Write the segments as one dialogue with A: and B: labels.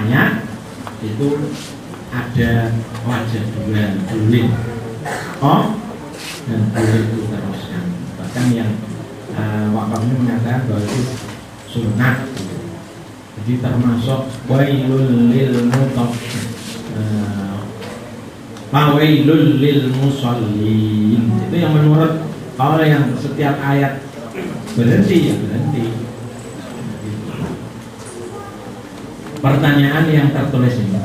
A: ayat itu ada wajah dua, boleh dan boleh diteruskan. Bahkan yang wakafnya menyatakan bahwa itu sunnah. Jadi termasuk wailul lil wailul lil musallin. Itu yang menurut kalau yang setiap ayat berhenti ya berhenti. Pertanyaan yang tertulis ini,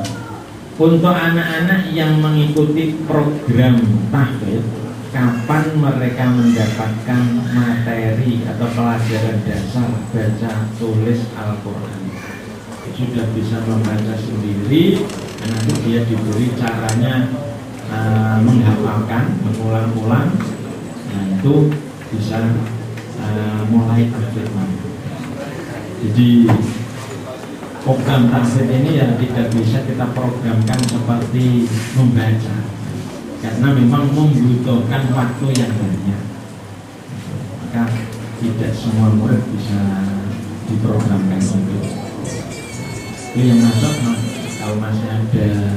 A: untuk anak-anak yang mengikuti program tahfidz, kapan mereka mendapatkan materi atau pelajaran dasar baca tulis Al-Quran? Sudah bisa membaca sendiri, nanti dia diberi caranya menghafalkan, mengulang-ulang, nah itu bisa mulai tahfidz. Jadi program tahfidz ini ya tidak bisa kita programkan seperti membaca, karena memang membutuhkan waktu yang banyak. Maka tidak semua murid bisa diprogramkan untuk itu. Yang masuk, kalau masih ada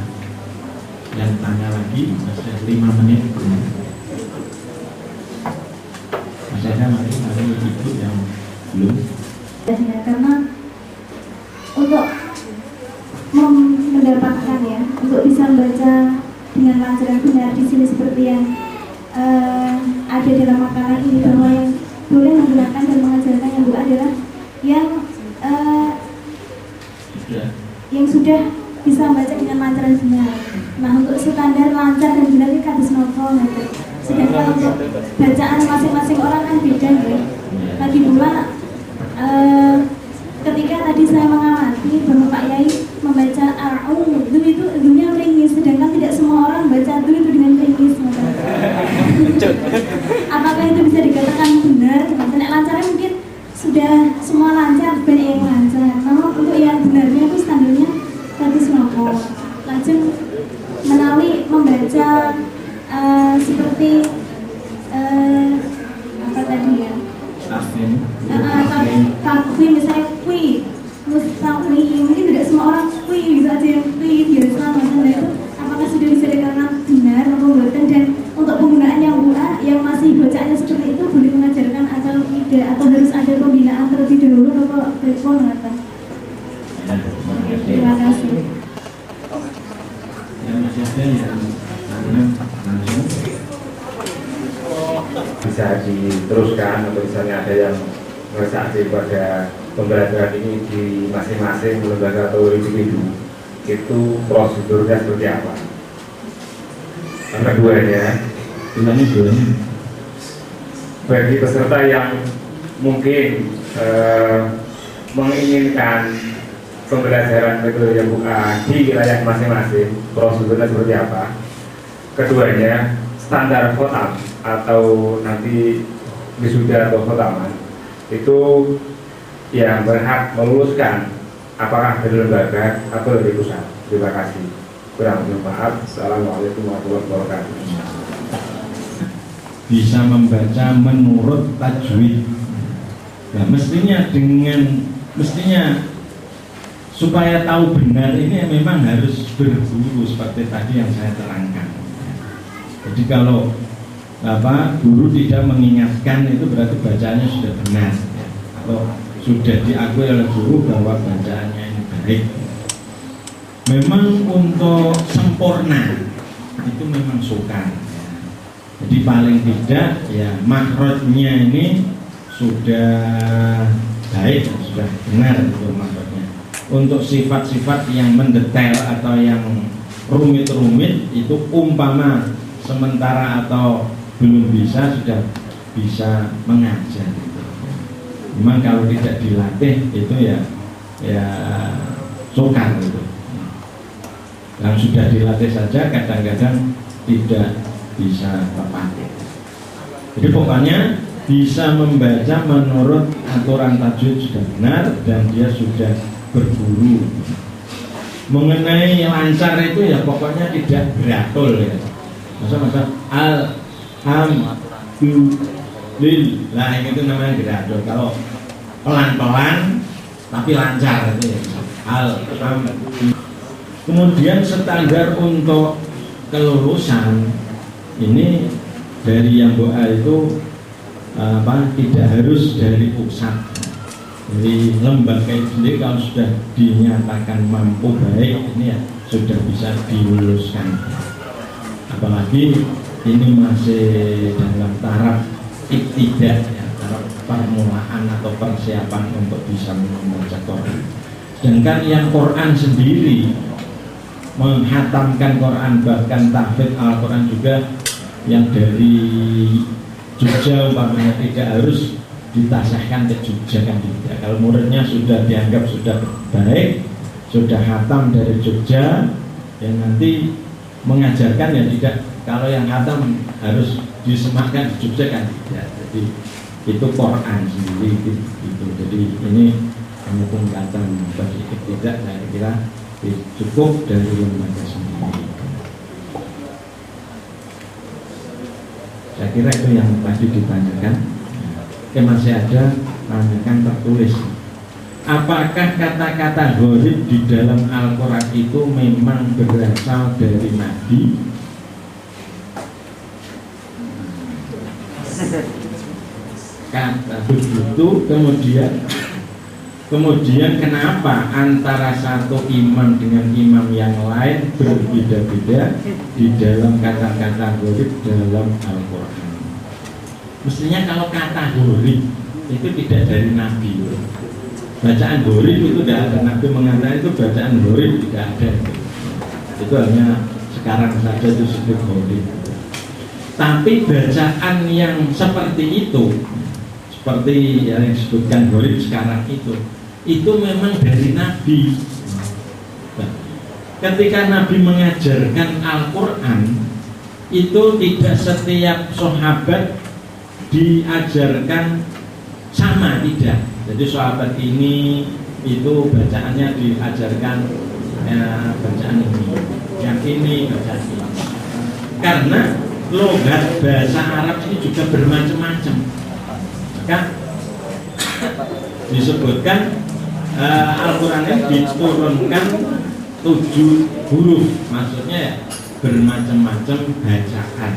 A: yang tanya lagi, masih 5 menit. Masih ada mari ibu yang belum.
B: Karena untuk mendapatkan ya, untuk bisa membaca dengan lancar dan benar di sini seperti yang ada dalam makalah ini, bahwa yang boleh menggunakan dan mengajarkan yang bukan adalah yang sudah bisa membaca dengan lancar dan benar. Nah, untuk standar lancar dan benar itu harus novel gitu. Sedangkan untuk bacaan masing-masing orang kan beda ya. Lagi pula ketika tadi saya mengamati bahwa Pak Yai membaca a'udzu itu dunia ringis, sedangkan tidak semua orang baca itu dengan ringis. Apakah itu bisa dikatakan benar? Nek lancarnya mungkin sudah semua lancar, banyak yang lancar. Namun untuk yang benarnya itu standarnya tadi senopo. Lajeng menawi membaca seperti apa tadi ya? Takwi misalnya kui, mustaqwi, mungkin tidak semua orang kui bisa aja yang kui biasa macam itu. Apakah sudah bisa dikatakan benar atau bukan? Dan untuk penggunaan yang buah yang masih bacaannya seperti itu boleh mengajarkan atau tidak, atau harus ada pembinaan terlebih dahulu atau telepon atau? Terima kasih.
A: Yang masih ada yang langsung
C: bisa diteruskan, atau misalnya ada yang resaksi pada pembelajaran ini di masing-masing lembaga atau individu, itu prosedurnya seperti apa? Yang keduanya, bagi peserta yang mungkin menginginkan pembelajaran metode yang bukan di wilayah masing-masing, prosedurnya seperti apa? Keduanya, standar khotam atau nanti wisuda atau khotaman itu yang berhak meluluskan apakah dari lembaga atau dari pusat. Terima kasih. Kurang lebih maaf. Assalamualaikum warahmatullahi wabarakatuh.
A: Bisa membaca menurut tajwid. Nah, mestinya supaya tahu benar ini memang harus berguru seperti tadi yang saya terangkan. Jadi kalau guru tidak mengingatkan itu berarti bacaannya sudah benar, atau sudah diakui oleh guru bahwa bacaannya ini baik. Memang untuk sempurna itu memang sukar. Jadi paling tidak ya makrotnya ini sudah baik, sudah benar itu makrotnya. Untuk sifat-sifat yang mendetail atau yang rumit-rumit itu umpama sementara atau belum bisa, sudah bisa mengajar. Memang kalau tidak dilatih itu ya sukar gitu. Yang sudah dilatih saja kadang-kadang tidak bisa terpakai. Jadi pokoknya bisa membaca menurut aturan tajwid sudah benar dan dia sudah berguru. Mengenai lancar itu ya pokoknya tidak beratul ya. Masa alhamdulillah itu namanya beratul. Kalau pelan-pelan tapi lancar itu ya. Alhamdulillah. Kemudian standar untuk kelulusan ini dari yang doa itu tidak harus dari pusat, dari lembaga itu sendiri. Kalau sudah dinyatakan mampu baik, ini ya sudah bisa diluluskan. Apalagi ini masih dalam taraf ibtidah, ya, taraf permulaan atau persiapan untuk bisa membaca Quran. Sedangkan yang Quran sendiri, menghatamkan Quran, bahkan tahfidz Al-Quran juga yang dari Jogja umpamanya tidak harus ditasahkan ke Jogja, kan tidak. Kalau muridnya sudah dianggap sudah baik, sudah hatam dari Jogja, yang nanti mengajarkan ya tidak. Kalau yang hatam harus disematkan di Jogja, kan tidak. Jadi itu Quran sendiri gitu. Jadi ini penguatan bagi tidak, saya kira cukup dari lembaga sendiri. Saya kira itu yang tadi ditanyakan. Oke, masih ada tanyakan tertulis. Apakah kata-kata gharib di dalam Al-Quran itu memang berasal dari Nabi? Kata begitu, kemudian kenapa antara satu imam dengan imam yang lain berbeda-beda di dalam kata-kata gharib dalam Al-Quran? Mestinya kalau kata gharib itu tidak dari Nabi. Bacaan gharib itu tidak ada, Nabi mengatakan itu bacaan gharib tidak ada. Itu hanya sekarang saja itu disebut gharib. Tapi bacaan yang seperti itu, seperti yang disebutkan gharib sekarang itu memang dari Nabi. Nah, ketika Nabi mengajarkan Al-Quran, itu tidak setiap sahabat diajarkan sama, tidak. Jadi sahabat ini itu bacaannya diajarkan bacaan ini, yang ini bacaan ini. Karena logat bahasa Arab ini juga bermacam-macam. Maka disebutkan Al-Quran ini diturunkan 7 huruf, maksudnya ya bermacam-macam bacaan.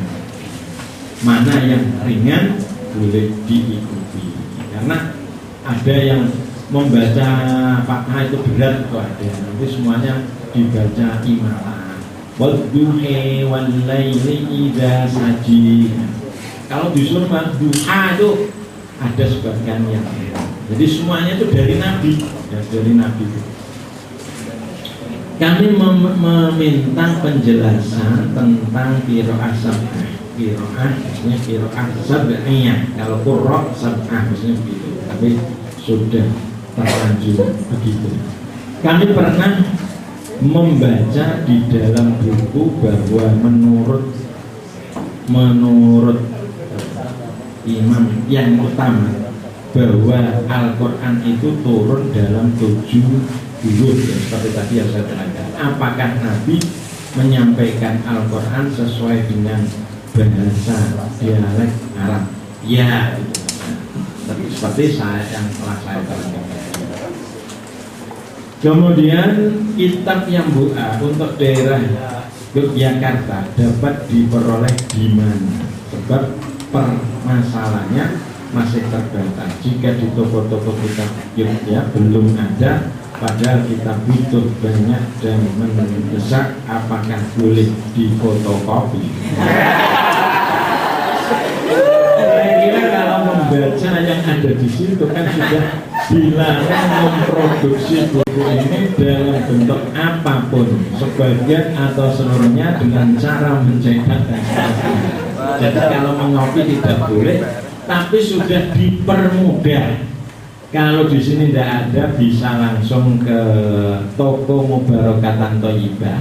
A: Mana yang ringan boleh diikuti, karena ada yang membaca fathah itu berat, itu ada. Nanti semuanya dibaca imala. Wadduhi wal laili idza saji. Kalau disuruh duha itu ada sebagian yang berat. Jadi semuanya itu dari Nabi, ya, dari Nabi. Kami meminta penjelasan tentang qiraah sab'ah. Qiraah maksudnya qiraah sab'iyah. Kalau qurra sab'ah maksudnya begitu. Tapi sudah terlanjur begitu. Kami pernah membaca di dalam buku bahwa menurut imam yang utama bahwa Al-Quran itu turun dalam 7 huruf, ya, seperti tadi yang saya terangkan. Apakah Nabi menyampaikan Al-Quran sesuai dengan bahasa dialek Arab? Ya, gitu. Seperti yang telah saya terangkan. Kemudian kitab yang untuk daerah Yogyakarta dapat diperoleh di mana? Sebab permasalahannya masih terbatas. Jika di toko-toko kitab Yogyakarta belum ada, padahal kita butuh banyak dan mendesak, apakah boleh difotokopi? Kira-kira kalau membaca yang ada di situ kan sudah dilarang memproduksi buku ini dalam bentuk apapun, sebagian atau seluruhnya dengan cara mencetak dan sebagainya. Jadi kalau mengopi tidak boleh, tapi sudah dipermudah. Kalau di sini tidak ada, bisa langsung ke toko Mubarokatan Thayyibah,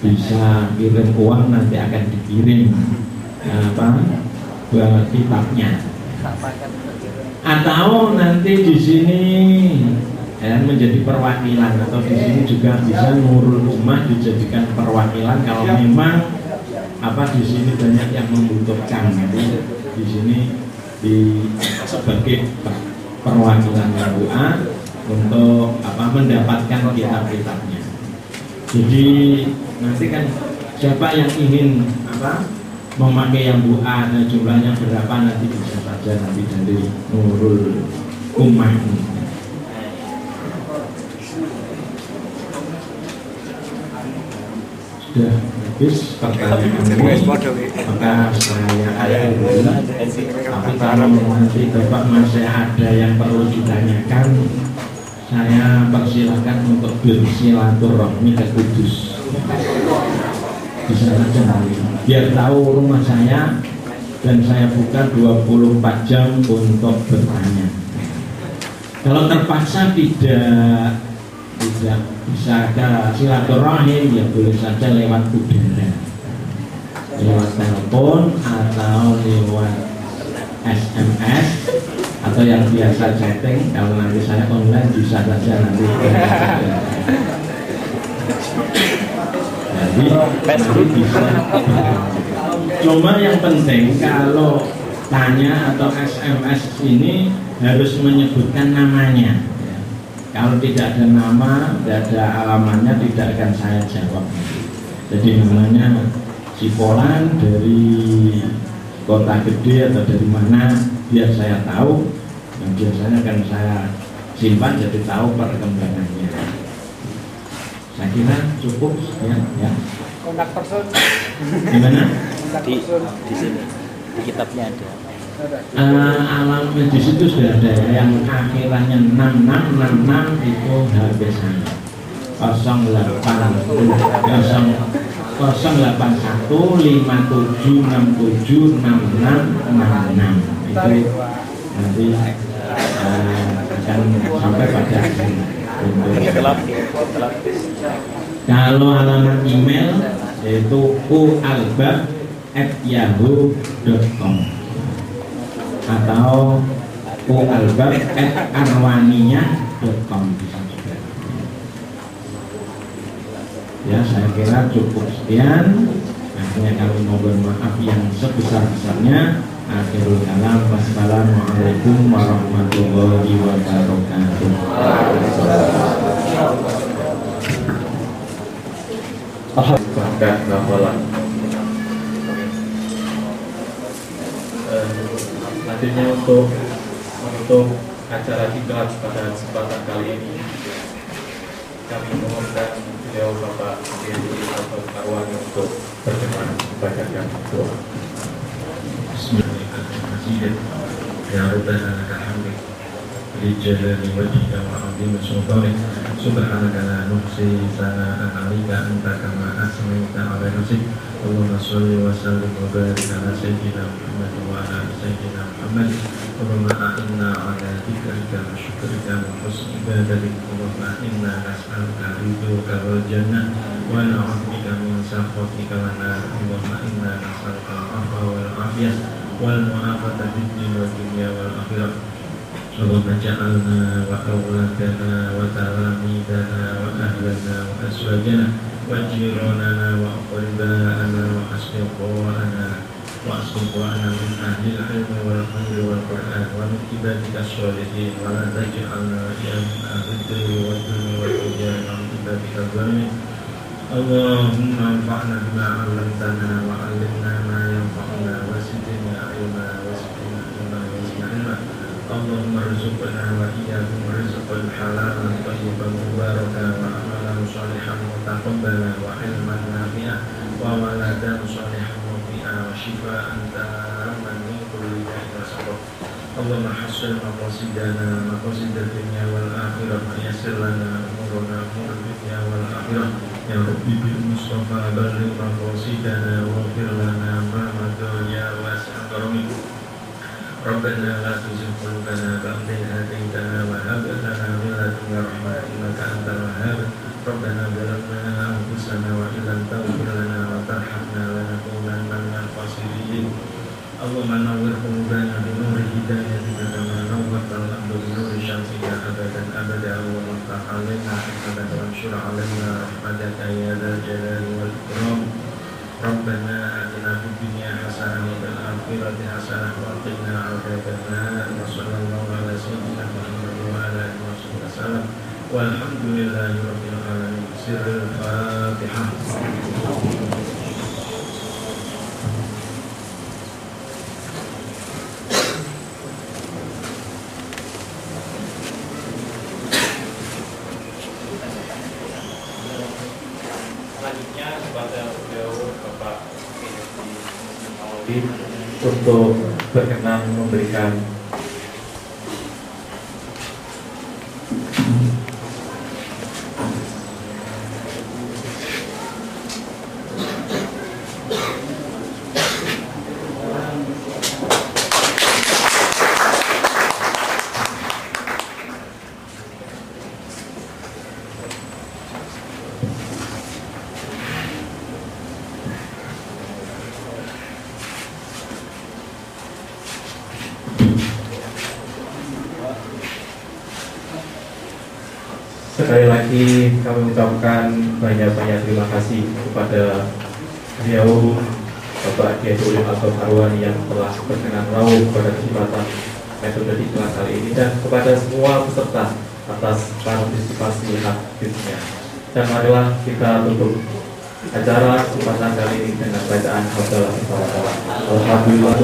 A: bisa kirim uang, nanti akan dikirim kitabnya. Atau nanti di sini menjadi perwakilan, atau di sini juga bisa Nurul Ummah dijadikan perwakilan kalau memang di sini banyak yang membutuhkan. Jadi di sini sebagai perwakilan doa untuk mendapatkan kitab-kitabnya. Jadi nanti kan siapa yang ingin memakai yang Bu A, jumlahnya berapa nanti bisa saja nanti dari Nurul Ummah ini. Sudah habis pertanyaan ini, maka saya alhamdulillah. Tapi kalau nanti Bapak masih ada yang perlu ditanyakan, saya persilahkan untuk bersilaturahmi ke Kudus. Bisa saja nanti, biar tahu rumah saya, dan saya buka 24 jam untuk bertanya. Kalau terpaksa tidak bisa ada silaturahim, ya boleh saja lewat udara, lewat telepon atau lewat SMS atau yang biasa chatting. Kalau nanti saya online bisa saja nanti. Jadi bisa. Cuma yang penting kalau tanya atau SMS ini harus menyebutkan namanya. Kalau tidak ada nama, tidak ada alamatnya, tidak akan saya jawab. Jadi namanya Cipolan dari kota gede atau dari mana, biar saya tahu. Dan biasanya akan saya simpan jadi tahu perkembangannya. Saya kira cukup ya.
D: Kontak person
A: Gimana?
D: di sini di kitabnya ada.
A: Alam di situ sudah ada ya, yang akhirannya 6666 itu HP saya 08157676666 itu nanti akan sampai pada kalau alamat email yaitu ualbab@yahoo.com atau ualbab@arwania.com bisa juga. Ya, saya kira cukup sekian. Akhirnya kami mohon maaf yang sebesar-besarnya. Akhirul kalam, wassalamualaikum warahmatullahi wabarakatuh.
E: Selanjutnya untuk acara diklat pada kesempatan kali ini, kami memohonkan beliau Bapak Kiai Al Arwani untuk berkenan membacakan doa. Bismillahirrahmanirrahim. Ya Rabbana lakal hamd li jalali wajhika wa 'azimi sultanik. Subhanaka la nuhsi sana'an 'alaika anta kama asmaita 'ala nafsik. Allahumma sholli wa sallim wa barik ala sayyidina Muhammad wa ala sayyidina Muhammad. Allahumma a'inna 'ala dzikrika wa syukrika wa husni ibadatik. Allahumma inna nas'aluka ridhoka wal jannah wa na'udzubika min sakhatika wan nar. Allahumma inna nas'aluka al-'afwa wal 'afiyah wal mu'afata fid dunya wal akhirah. Allahumma ja'alna wa awladana wa talamidana wa ahlana wa aswajana wa jiranana wa aqribana wa asdiqana wa asdiqana min ahli al-ilmi wal khairi wal Qur'an wa min ibadika sholihin wa la taj'alna min ahli al-dhilli wal dhulmi wal ujari wa min ibadika zalimin. Allahumma anfa'na bima 'allamtana wa 'allimna ma yanfa'una wa zidna ilma wa zidna ilma wa zidna ilma. Allahumma rizqna wa iyyakum rizqan halalan thayyiban mubarakan wa amalan shalihan mutaqabbalan wa ilman nafi'an wa waladan shalihan mufi'an wa shifaa'an tamman min kulli da'in wa sabab. Allahumma hassil maqasidana maqasidad dunya wal akhirah wa yassir lana umurana umur dunya wal akhirah. Ya Rabbi bil Mustafa balligh maqasidana wa ighfir lana ma madha ya wasi'al karami. Rabbana la tuzigh qulubana ba'da idh hadaytana wa hab lana min ladunka rahmatan innaka antal wahhab. Rabbana zalamna anfusana wa illam taghfir lana wa tarhamna lanakunanna minal khasirin. Allahumma nawwir qulubana bi nuri hidayatika kama nawwarta al-arda bi nuri syamsika abadan abada. Allahumma iftah 'alaina hikmatan wa anshur 'alaina rahmataka ya dzal jalali wal ikram. Rabbana atina fid dunya hasanah wa fil akhirati hasanah wa qina adzabannar. Wa sallallahu ala sayyidina Muhammad wa ala alihi wasallam. والسلام والحمد لله رب العالمين. سر الفاتحة.
F: Selanjutnya kepada beliau Bapak Maulid untuk berkenan memberikan sekali lagi kami ucapkan banyak-banyak terima kasih kepada beliau Bapak Kiai Ulil Albab Arwani yang telah berkenan rawuh pada kesempatan metode diklat kali ini, dan kepada semua peserta atas partisipasi aktifnya. Dan marilah kita tutup acara kesempatan kali ini dengan bacaan hamdalah kepada Alhamdulillah.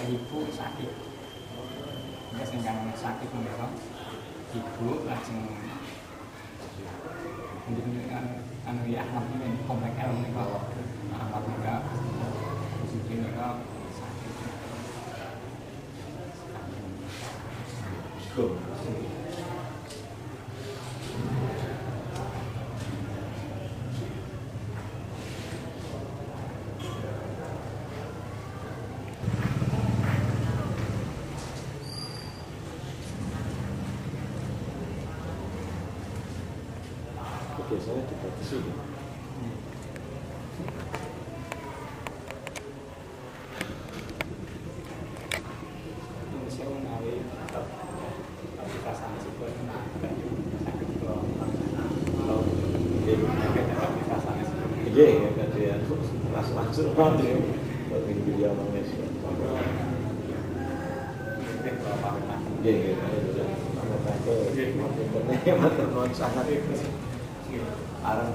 D: Ibu sakit, biasanya sakit memang ibu langsung dengan anu ya Ahmad ini komplek L ini kok Ahmad mereka mungkin mereka sakit.
E: Biasanya dibatasi.
D: Saya menawi perasaan sipil sakit kalau perasaan sipil.
E: Iya ya katanya langsung banget ya. Bagi dia orangnya sih. Iya iya. Sangat arang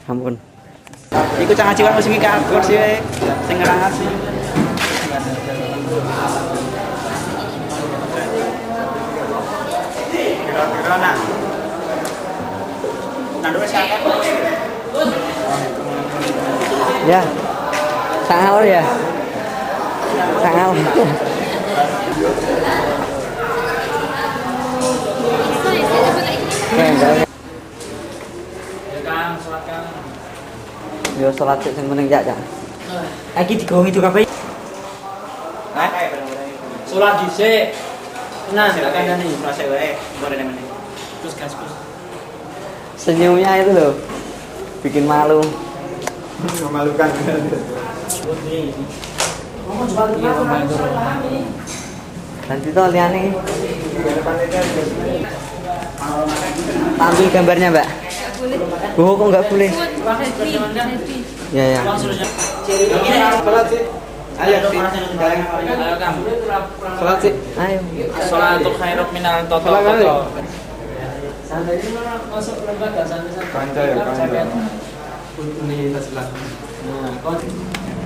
G: Ampun. Iku cang ngaji wae sing kabur sih wae. Sing ngerangat sih. Kira-kira nak. Nandur siapa? Ya. Sahur ya. Sahur. Yo salat sing meneng jak. Iki digongi juga kabeh.
H: Salat dhisik. Tenan,
G: silakan nih, proses wae. Boleh meneh.
H: Terus gas.
G: Senyumnya itu loh bikin malu.
E: Memalukan.
G: Nanti tuh liane. Ambil gambarnya, Mbak. Oh, kok nggak boleh? Ya ya.
H: Ayo kamu.
G: Salat sih. Ayo.
H: Sholatul khairum minal toto. Santai masuk lembaga santai.
E: Kanca.
H: Ini tas sebelah.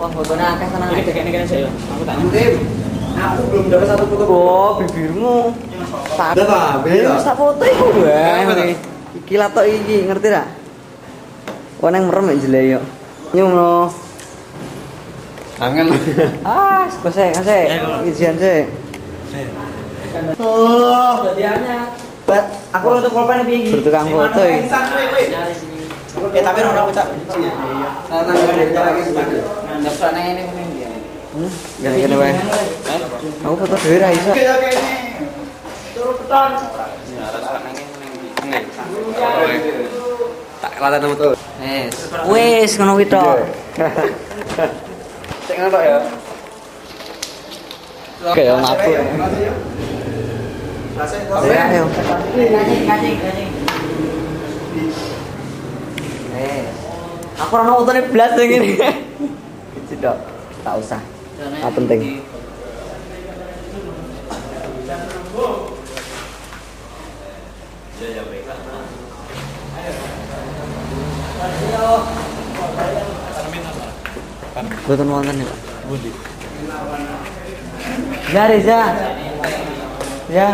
G: Wah, fotonya akeh tenan.
H: Ini saya. Aku tanya.
E: Aku belum dapat satu foto.
G: Oh, bibirmu.
E: Ada ta? Beda.
G: Wis tak foto iku wae. Iki latok iki, ngerti ra? Wong nang merem mek jelek yo. Nyuno.
E: Kangen.
G: Ah, kasih. Ijian sih.
H: Oh, bagiannya.
G: Bat, aku untuk pulpen piye iki? Bertukang foto iki. Tapi ora kita. Gini wae. Aku foto dhewe ra iso.
H: Turu beton.
G: Tak kelatan nemu. Wis ngono kuwi tok.
E: Cek ngono ya.
G: Oke, yo ngapur. Ya, ayo. Aku ora nonton blas sing ngene. Cedok, tak usah. Tak penting. Betul wonten ya, Pak. Ya, Reza. Ya.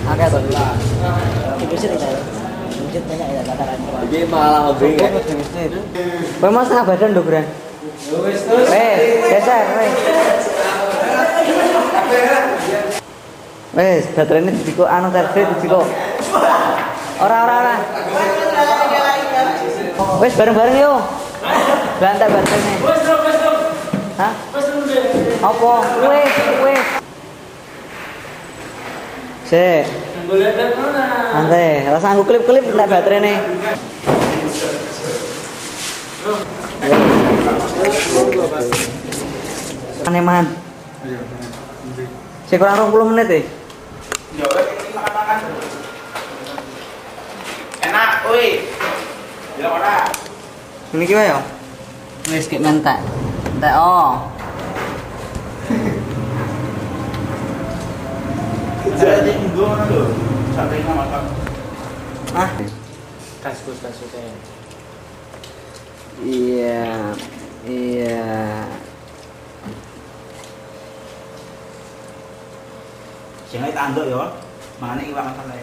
G: Agak tuh. Itu sih saya. Lanjut banyak ya katakan.
E: Iki malah hobi.
G: Memang setengah badan do, Bran. Geser, wes, baterainya diko anu terfit diko. Ora. Wes bareng-bareng yo. Bantai baterainya. Hah? Apa? Wes. Sik. Santai, rasa aku klip-klip entek baterainya. Aneh man. Saya kurang 20 menit deh.
H: Enak, oi. Ya ora.
G: Ini gimana ya? Wis kek mentek. Entek oh.
H: Jadi ngono lho. Sampai nang makan.
G: Ah,
H: Kaskus.
G: iya.
H: Jangan tanduk ya. Mangane iwak masalah.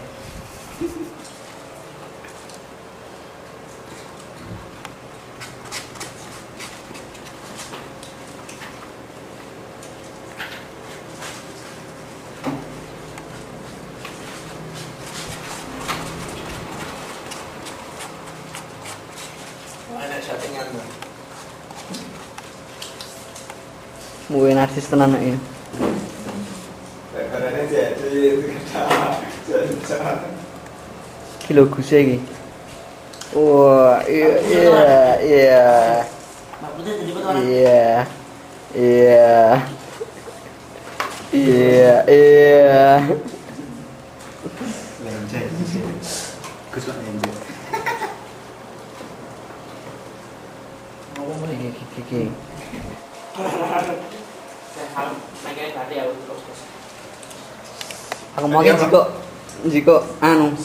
H: Ada settingan, Bang.
G: Mungkin artis tenan ya.
E: Karena jadi
G: Iki lho Guse iki. Wah, iya. Iya.
H: Gus kok nenjek.
G: Iki. Aku mau jiko anu